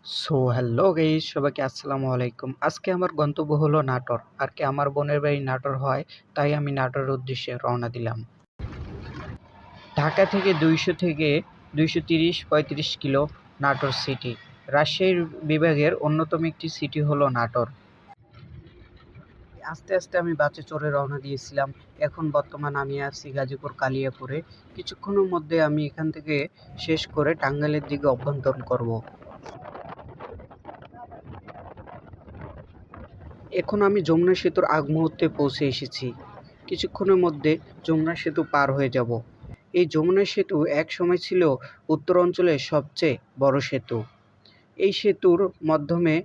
Hello guys, সবাইকে আসসালামু আলাইকুম। আজকে আমার গন্তব্য হলো নাটোর। আর কি আমার বোনের বাড়ি নাটোর হয়, তাই আমি নাটোরের উদ্দেশ্যে রওনা দিলাম। ঢাকা থেকে 200 থেকে 230-35 কিলো নাটোর সিটি। রাজশাহী বিভাগের অন্যতম একটি সিটি হলো নাটোর। আস্তে আস্তে আমি বাসে চড়ে রওনা দিয়েছিলাম। এখন বর্তমান আমি আছি গাজীপুর কালিয়াপুরে। কিছুক্ষণের মধ্যে আমি এখান থেকে শেষ করে টাঙ্গাইলের দিকে অভ্যন্তরণ করব। এখন আমি যমুনা সেতুর আগ মুহূর্তে পৌঁছে এসেছি। কিছুক্ষণের মধ্যে যমুনা সেতু পার হয়ে যাব। এই যমুনা সেতু একসময় ছিল উত্তর অঞ্চলের সবচেয়ে বড় সেতু। এই সেতুর মাধ্যমে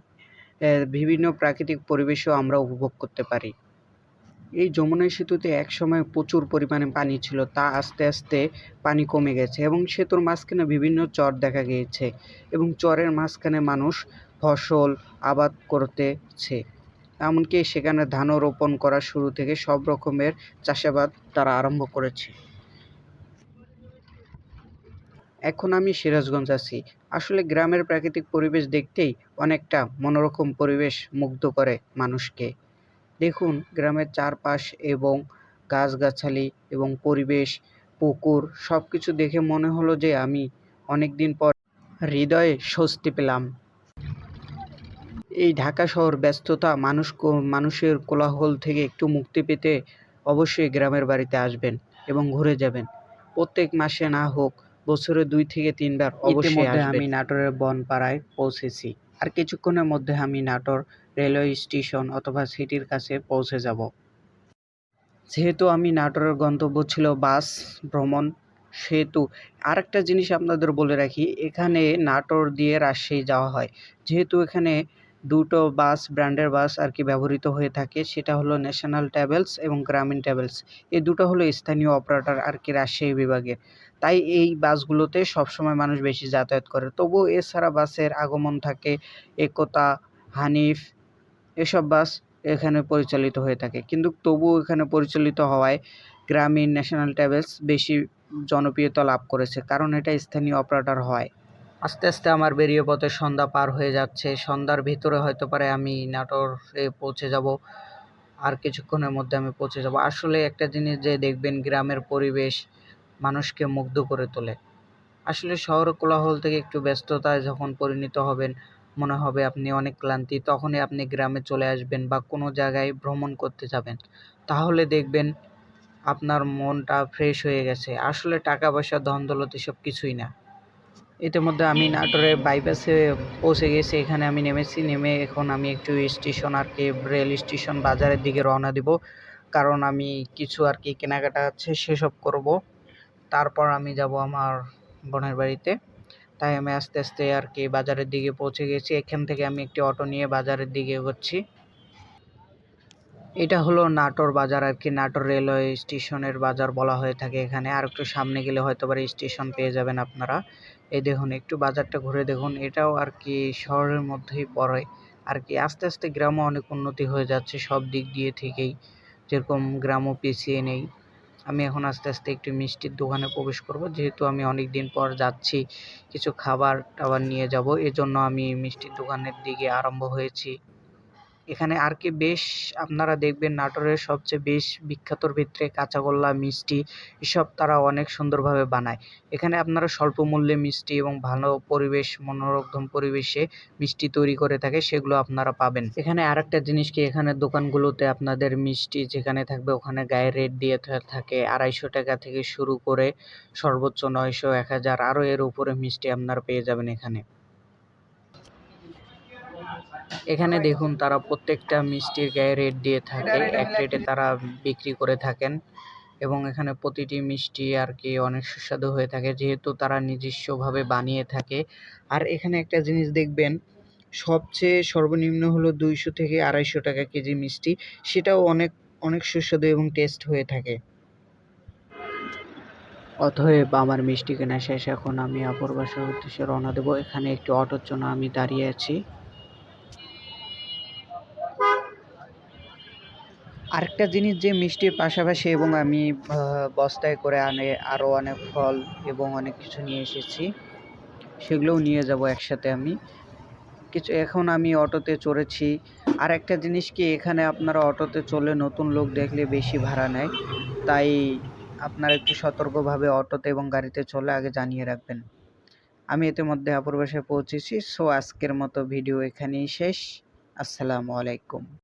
বিভিন্ন প্রাকৃতিক পরিবেশও আমরা উপভোগ করতে পারি। এই যমুনা সেতুতে একসময় প্রচুর পরিমাণে পানি ছিল, তা আস্তে আস্তে পানি কমে গেছে এবং সেতুর মাঝখানে বিভিন্ন চর দেখা গিয়েছে এবং চরের মাঝখানে মানুষ ফসল আবাদ করতেছে। এমনকি সেখানে ধানও রোপণ করা শুরু থেকে সব রকমের চাষাবাদ তারা আরম্ভ করেছে। এখন আমি সিরাজগঞ্জ আছি। আসলে গ্রামের প্রাকৃতিক পরিবেশ দেখতেই অনেকটা মনোরকম পরিবেশ মুগ্ধ করে মানুষকে। দেখুন গ্রামের চারপাশ এবং গাছগাছালি এবং পরিবেশ, পুকুর সবকিছু দেখে মনে হলো যে আমি অনেকদিন পর হৃদয়ে স্বস্তি পেলাম। এই ঢাকা শহর ব্যস্ততা মানুষের কোলাহল থেকে একটু মুক্তি পেতে অবশ্যই গ্রামের বাড়িতে আসবেন এবং ঘুরে যাবেন। প্রত্যেক মাসে না হোক বছরে 2 থেকে 3 বার অবশ্যই আসবেন। আমি নাটোরের বনপাড়ায় পৌঁছেছি। আর কিছুক্ষণের মধ্যে আমি নাটোর রেলওয়ে স্টেশন অথবা সিটির কাছে পৌঁছে যাব। যেহেতু আমি নাটোরের গন্তব্য ছিল বাস ভ্রমণ, সেহেতু আরেকটা জিনিস আপনাদের বলে রাখি, এখানে নাটোর দিয়ে রাজশাহী যাওয়া হয়। যেহেতু এখানে দুটো বাস, ব্র্যান্ডের বাস আর কি ব্যবহৃত হয়ে থাকে, সেটা হলো ন্যাশনাল ট্রাভেলস এবং গ্রামীণ ট্রাভেলস। এই দুটো হলো স্থানীয় অপারেটর আর কি রাজশাহী বিভাগের। তাই এই বাসগুলোতে সবসময় মানুষ বেশি যাতায়াত করে। তবুও এছাড়া বাসের আগমন থাকে একতা, হানিফ, এসব বাস এখানে পরিচালিত হয়ে থাকে। কিন্তু তবুও এখানে পরিচালিত হওয়ায় গ্রামীণ ন্যাশনাল ট্রাভেলস বেশি জনপ্রিয়তা লাভ করেছে, কারণ এটা স্থানীয় অপারেটর হয়। আস্তে আস্তে আমার বেরিয়ে পথে সন্ধ্যা পার হয়ে যাচ্ছে। সন্ধ্যার ভিতরে হয়তো পারে আমি নাটোরে পৌঁছে যাব। আর কিছুক্ষণের মধ্যে আমি পৌঁছে যাব। আসলে একটা জিনিস যে দেখবেন, গ্রামের পরিবেশ মানুষকে মুগ্ধ করে তোলে। আসলে শহর কোলাহল থেকে একটু ব্যস্ততায় যখন পরিণত হবেন, মনে হবে আপনি অনেক ক্লান্তি, তখনই আপনি গ্রামে চলে আসবেন বা কোনো জায়গায় ভ্রমণ করতে যাবেন। তাহলে দেখবেন আপনার মনটা ফ্রেশ হয়ে গেছে। আসলে টাকা পয়সা, ধন দৌলত এসব কিছুই না। ইতিমধ্যে আমি নাটোরের বাইপাসে পৌঁছে গেছি। এখানে আমি নেমেছি। নেমে এখন আমি একটু স্টেশন আর কি রেল স্টেশন বাজারের দিকে রওনা দিব। কারণ আমি কিছু আর কি কেনাকাটা আছে সেসব করব। তারপর আমি যাব আমার বোনের বাড়িতে। তাই আমি আস্তে আস্তে আর কি বাজারের দিকে পৌঁছে গেছি। এখান থেকে আমি একটি অটো নিয়ে বাজারের দিকে এগোচ্ছি। এটা হলো নাটোর বাজার আর কি, নাটোর রেলওয়ে স্টেশনের বাজার বলা হয়ে থাকে এখানে। আর একটু সামনে গেলে হয়তো বা স্টেশন পেয়ে যাবেন আপনারা। এই দেখুন, একটু বাজারটা ঘুরে দেখুন। এটাও আর কি শহরের মধ্যেই পড়ে আর কি। আস্তে আস্তে গ্রামও অনেক উন্নতি হয়ে যাচ্ছে সব দিক দিয়ে থেকেই, যেরকম গ্রামও পিছিয়ে নেই। আমি এখন আস্তে আস্তে একটি মিষ্টির দোকানে প্রবেশ করব, যেহেতু আমি অনেক দিন পর যাচ্ছি, কিছু খাবার টাবার নিয়ে যাব, এজন্য আমি মিষ্টির দোকানের দিকে আরম্ভ হয়েছি। এখানে আর কি বেশ আপনারা দেখবেন নাটোরের সবচেয়ে বেশ বিখ্যাতর ভিতরে কাঁচাগোল্লা মিষ্টি, এসব তারা অনেক সুন্দরভাবে বানায়। এখানে আপনারা স্বল্প মূল্যে মিষ্টি এবং ভালো পরিবেশ, মনোরম পরিবেশে মিষ্টি তৈরি করে থাকে, সেগুলো আপনারা পাবেন। এখানে আরেকটা জিনিস কি, এখানে দোকানগুলোতে আপনাদের মিষ্টি যেখানে থাকবে ওখানে গায়ে রেট দিয়ে থাকে। 250 টাকা থেকে শুরু করে সর্বোচ্চ 900, 1000 আরও এর উপরে মিষ্টি আপনারা পেয়ে যাবেন এখানে। এখানে দেখুন তারা প্রত্যেকটা মিষ্টির গায়ে রেট দিয়ে থাকে, এক রেটে তারা বিক্রি করে থাকেন এবং এখানে প্রতিটি মিষ্টি আর কি অনেক সুস্বাদু হয়ে থাকে, যেহেতু তারা নিজস্বভাবে বানিয়ে থাকে। আর এখানে একটা জিনিস দেখবেন, সবচেয়ে সর্বনিম্ন হলো 200 থেকে 250 টাকা কেজি মিষ্টি, সেটাও অনেক অনেক সুস্বাদু এবং টেস্ট হয়ে থাকে। অতএব আমার মিষ্টি কেনা শেষ, এখন আমি অপর বাসার উদ্দেশ্যে রওনা দেবো। এখানে একটি অটোর জন্য আমি দাঁড়িয়ে আছি। আরেকটা জিনিস যে মিষ্টির পাশাপাশি এবং আমি বস্তায় করে আরও অনেক ফল এবং অনেক কিছু নিয়ে এসেছি, সেগুলোও নিয়ে যাব একসাথে আমি। এখন আমি অটোতে চড়েছি। আর একটা জিনিস কি, এখানে আপনারা অটোতে চললে নতুন লোক দেখলে বেশি ভাড়া নেয়। তাই আপনারা একটু সতর্কভাবে অটোতে এবং গাড়িতে চললে আগে জানিয়ে রাখবেন। আমি ইতিমধ্যে আপুর বাসায় পৌঁছেছি। সো আজকের মতো ভিডিও এখানেই শেষ। আসসালামু আলাইকুম।